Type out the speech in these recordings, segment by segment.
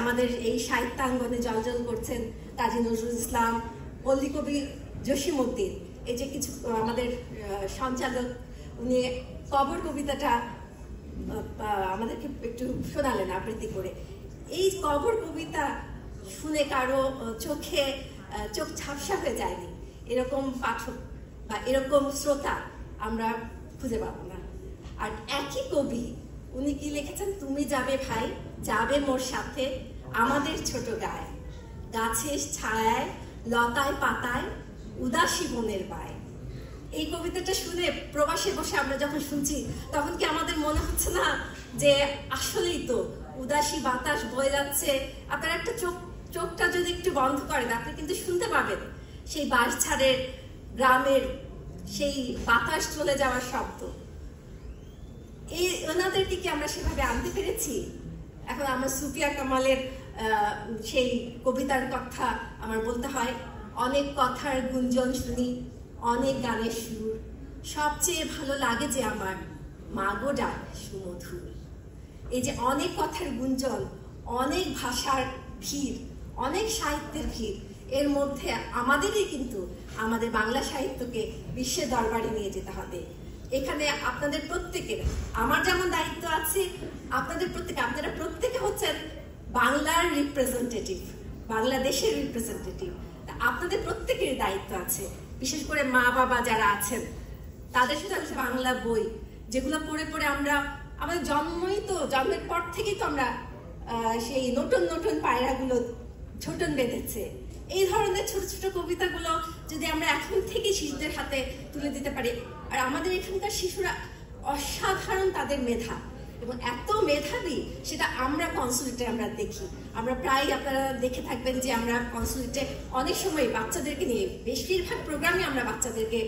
আমাদের এই সাহিত্যাঙ্গনে জলজল করছেন কাজী নজরুল ইসলাম, পল্লী কবি জসিমউদ্দিন, এই যে কিছু আমাদের সঞ্চালক, উনি কবর কবিতাটা আমাদেরকে একটু শোনালেন আবৃত্তি করে। এই কবর কবিতা শুনে কারো চোখে চোখ ঝাপসা হয়ে যায়নি, এরকম পাঠক বা এরকম শ্রোতা আমরা খুঁজে পাবো না। আর একই কবি উনি কি লিখেছেন, তুমি যাবে ভাই, যাবে মোর সাথে আমাদের ছোট গায়ে, গাছের ছায়ায় লতায় পাতায় উদাসী বনের বায়। এই কবিতাটা শুনে প্রবাসে বসে আমরা যখন শুনছি তখন কি আমাদের মনে হচ্ছে না যে আসলেই তো উদাসী বাতাস বয়ে যাচ্ছে? আপনার একটা চোখটা যদি একটু বন্ধ করেন আপনি কিন্তু শুনতে পাবেন সেই বাঁশঝাড়ের গ্রামের সেই বাতাস চলে যাওয়ার শব্দ। এই ওনাদেরকে কি আমরা সেভাবে আনতে পেরেছি? এখন আমরা সুফিয়া কামালের সেই কবিতার কথা আমার বলতে হয়, অনেক কথার গুঞ্জন শুনি, অনেক গানের সুর, সবচেয়ে ভালো লাগে যে আমার মাগো ডাক সুমধুর। এই যে অনেক কথার গুঞ্জন, অনেক ভাষার ভিড়, অনেক সাহিত্যের ভিড়, এর মধ্যে আমাদেরই কিন্তু আমাদের বাংলা সাহিত্যকে বিশ্বের দরবারে নিয়ে যেতে হবে। এখানে আপনাদের প্রত্যেকের, আমার যেমন দায়িত্ব আছে, আপনাদের আপনারা প্রত্যেকে হচ্ছেন বাংলার রিপ্রেজেন্টেটিভ, বাংলাদেশের রিপ্রেজেন্টেটিভ। আপনাদের প্রত্যেকের দায়িত্ব আছে, বিশেষ করে মা বাবা যারা আছেন তাদের সাথে হচ্ছে বাংলা বই যেগুলো পড়ে পড়ে আমরা, আমাদের জন্মের পর থেকেই তো আমরা সেই নতুন নতুন পায়রাগুলো ছোটন বেঁধেছে। এই ধরনের ছোট ছোট কবিতাগুলো যদি আমরা এখন থেকে শিশুদের হাতে তুলে দিতে পারি, আর আমাদের এখানকার শিশুরা অসাধারণ, তাদের মেধা এবং এত মেধাবী, সেটা আমরা কনসুলেটে আমরা দেখি। আমরা প্রায়, আপনারা দেখে থাকবেন যে আমরা কনসুলেটে অনেক সময় বাচ্চাদেরকে নিয়ে, বেশিরভাগ প্রোগ্রামে আমরা বাচ্চাদেরকে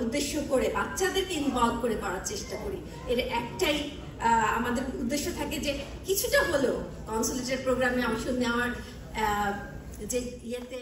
উদ্দেশ্য করে, বাচ্চাদেরকে ইনভলভ করে করার চেষ্টা করি। এর একটাই আমাদের উদ্দেশ্য থাকে যে কিছুটা হলেও কনসুলেটের প্রোগ্রামে অংশ নেওয়ার যে ইয়েতে